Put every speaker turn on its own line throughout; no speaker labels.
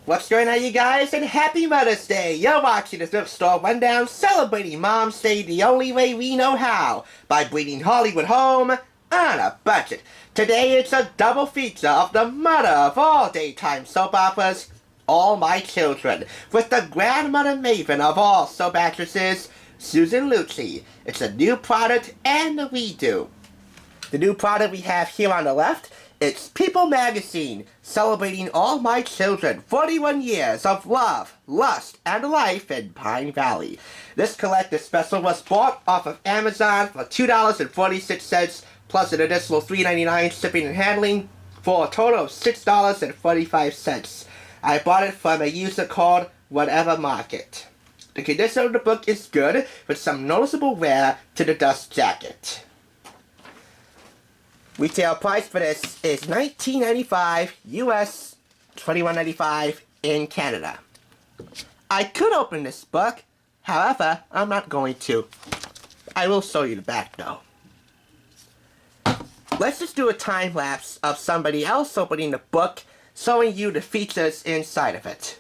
What's going on, you guys, and happy Mother's Day! You're watching the Thrift Store Rundown, celebrating Mom's Day the only way we know how, by bringing Hollywood home on a budget. Today it's a double feature of the mother of all daytime soap operas, All My Children, with the grandmother maven of all soap actresses, Susan Lucci. It's a new product and a redo. The new product we have here on the left, it's People Magazine, celebrating All My Children, 41 years of love, lust, and life in Pine Valley. This collector's special was bought off of Amazon for $2.46, plus an additional $3.99 shipping and handling, for a total of $6.45. I bought it from a user called Whatever Market. The condition of the book is good, with some noticeable wear to the dust jacket. Retail price for this is $19.95 US, $21.95 in Canada. I could open this book, however, I'm not going to. I will show you the back though. Let's just do a time lapse of somebody else opening the book, showing you the features inside of it.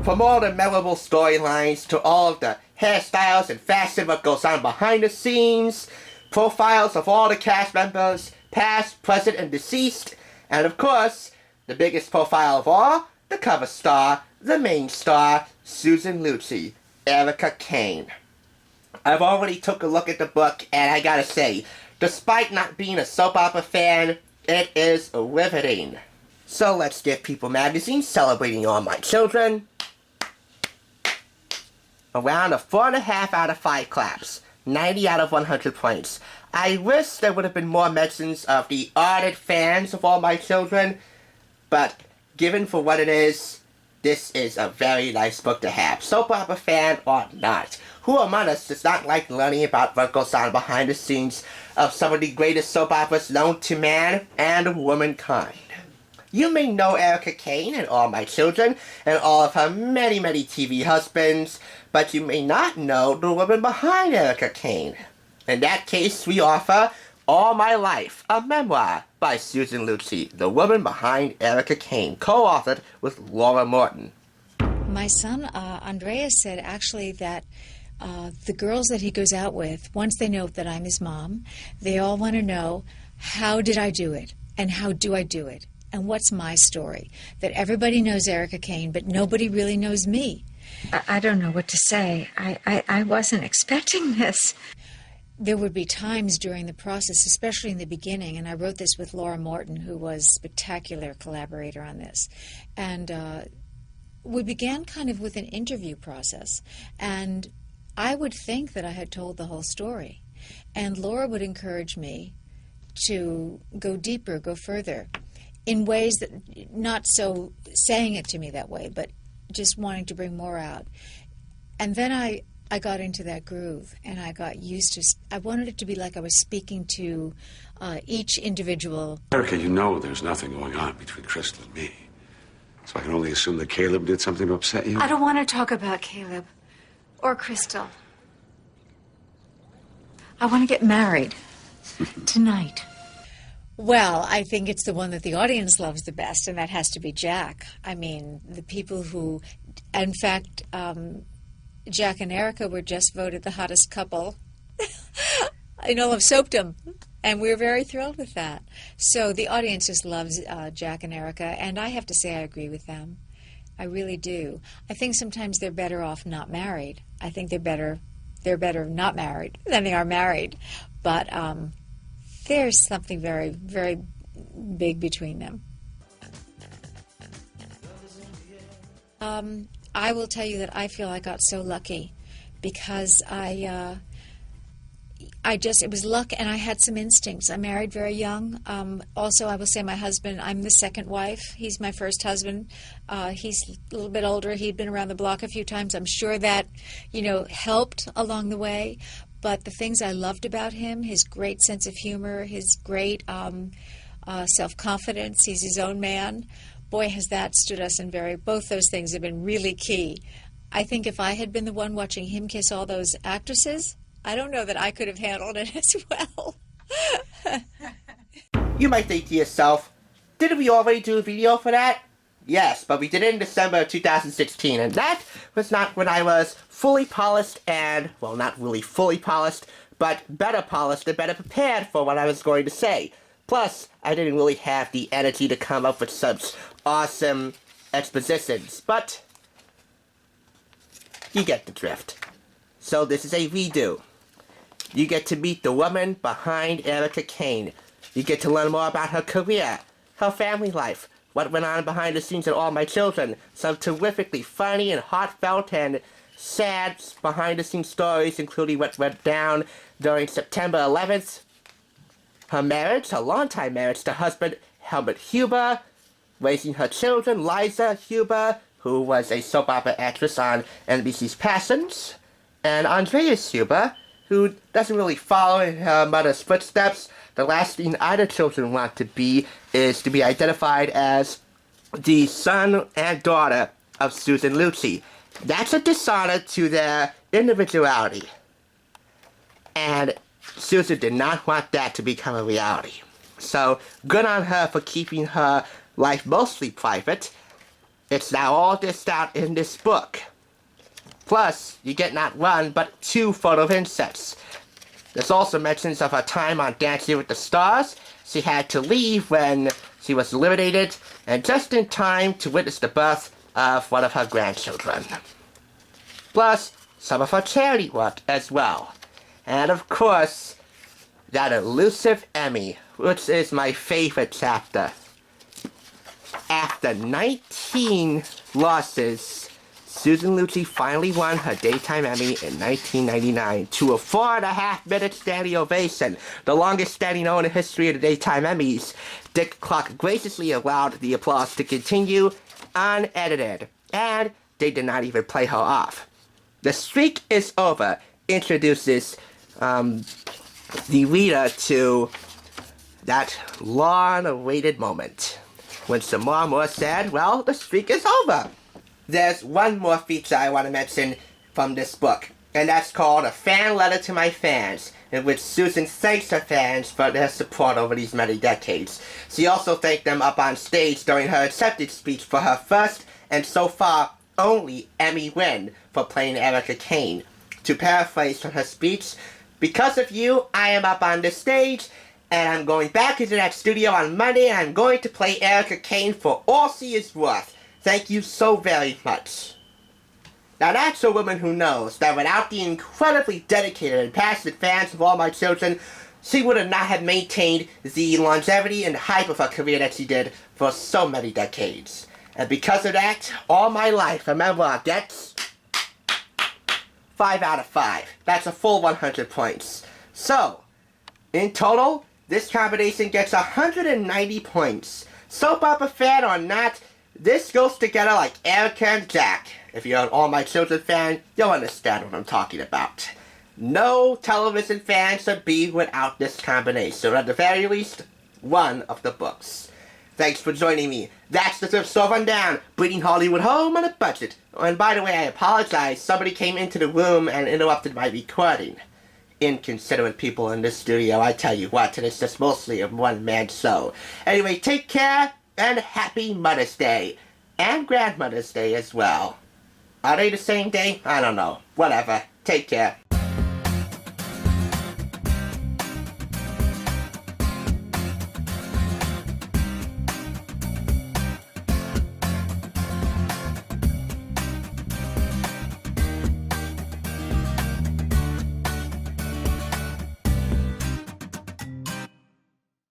From all the memorable storylines to all of the hairstyles and fashion what goes on behind the scenes, profiles of all the cast members, past, present, and deceased, and of course, the biggest profile of all, the cover star, the main star, Susan Lucci, Erica Kane. I've already took a look at the book, and I gotta say, despite not being a soap opera fan, it is riveting. So let's give People Magazine, celebrating All My Children, around a 4.5 out of 5 claps, 90 out of 100 points. I wish there would have been more mentions of the ardent fans of All My Children, but given for what it is, This is a very nice book to have, soap opera fan or not. Who among us does not like learning about what goes on behind the scenes of some of the greatest soap operas known to man and womankind? You may know Erica Kane and All My Children and all of her many, many TV husbands, but you may not know the woman behind Erica Kane. In that case, we offer All My Life, a memoir by Susan Lucci, the woman behind Erica Kane, co-authored with Laura Morton.
My son, Andreas, said actually that the girls that he goes out with, once they know that I'm his mom, they all want to know, how did I do it? And how do I do it? And what's my story? That everybody knows Erica Kane, but nobody really knows me.
I don't know what to say. I wasn't expecting this.
There would be times during the process, especially in the beginning, and I wrote this with Laura Morton, who was a spectacular collaborator on this, and we began kind of with an interview process, and I would think that I had told the whole story, and Laura would encourage me to go deeper, go further, in ways that, not so saying it to me that way, but just wanting to bring more out. And then I got into that groove, and I got used to, I wanted it to be like I was speaking to each individual.
Erica, you know there's nothing going on between Crystal and me. So I can only assume that Caleb did something to upset you?
I don't want to talk about Caleb or Crystal. I want to get married tonight.
Well, I think it's the one that the audience loves the best, and that has to be Jack. I mean, the people who, in fact, Jack and Erica were just voted the hottest couple in all of soapdom, and we're very thrilled with that. So the audience just loves Jack and Erica, and I have to say I agree with them. I really do. I think sometimes they're better off not married. I think they're better not married than they are married. But there's something very, very big between them. I will tell you that I feel I got so lucky because it was luck, and I had some instincts. I married very young. Also, I will say my husband, I'm the second wife. He's my first husband. He's a little bit older. He'd been around the block a few times. I'm sure that, helped along the way. But the things I loved about him, his great sense of humor, his great self-confidence, he's his own man. Boy, has that stood us in both those things have been really key. I think if I had been the one watching him kiss all those actresses, I don't know that I could have handled it as well.
You might think to yourself, didn't we already do a video for that? Yes, but we did it in December of 2016, and that was not when I was fully polished and, well, not really fully polished, but better polished and better prepared for what I was going to say. Plus, I didn't really have the energy to come up with such awesome expositions, but you get the drift. So this is a redo. You get to meet the woman behind Erica Kane. You get to learn more about her career, her family life, what went on behind the scenes of All My Children, some terrifically funny and heartfelt and sad behind-the-scenes stories, including what went down during September 11th, her marriage, her longtime marriage to husband Helmut Huber, raising her children, Liza Huber, who was a soap opera actress on NBC's Passions, and Andreas Huber, who doesn't really follow in her mother's footsteps. The last thing either children want to be is to be identified as the son and daughter of Susan Lucci. That's a dishonor to their individuality. And Susan did not want that to become a reality. So, good on her for keeping her life mostly private. It's now all dished out in this book. Plus, you get not one, but 2 photo insets. There's also mentions of her time on Dancing with the Stars. She had to leave when she was eliminated, and just in time to witness the birth of one of her grandchildren. Plus, some of her charity work as well. And of course, that elusive Emmy, which is my favorite chapter. After 19 losses, Susan Lucci finally won her Daytime Emmy in 1999 to a 4.5-minute standing ovation, the longest standing O in the history of the Daytime Emmys. Dick Clark graciously allowed the applause to continue unedited. and they did not even play her off. The streak is over introduces the reader to that long-awaited moment when Samara Moore said, well, the streak is over. There's one more feature I want to mention from this book, and that's called A Fan Letter to My Fans, in which Susan thanks her fans for their support over these many decades. She also thanked them up on stage during her acceptance speech for her first, and so far, only Emmy win for playing Erica Kane. To paraphrase from her speech, because of you, I am up on this stage, and I'm going back into that studio on Monday, and I'm going to play Erica Kane for all she is worth. Thank you so very much. Now that's a woman who knows that without the incredibly dedicated and passionate fans of All My Children, she would not have maintained the longevity and hype of her career that she did for so many decades. And because of that, All My Life, remember, gets 5 out of 5. That's a full 100 points. So, in total, this combination gets 190 points. Soap opera fan or not, this goes together like Erica and Jack. If you're an All My Children fan, you'll understand what I'm talking about. No television fan should be without this combination, or at the very least, one of the books. Thanks for joining me. That's the Thrift Store Rundown, bringing Hollywood home on a budget. Oh, and by the way, I apologize. Somebody came into the room and interrupted my recording. Inconsiderate people in this studio, I tell you what, and it's just mostly a one-man show. Anyway, take care, and happy Mother's Day. And Grandmother's Day as well. Are they the same day? I don't know. Whatever. Take care.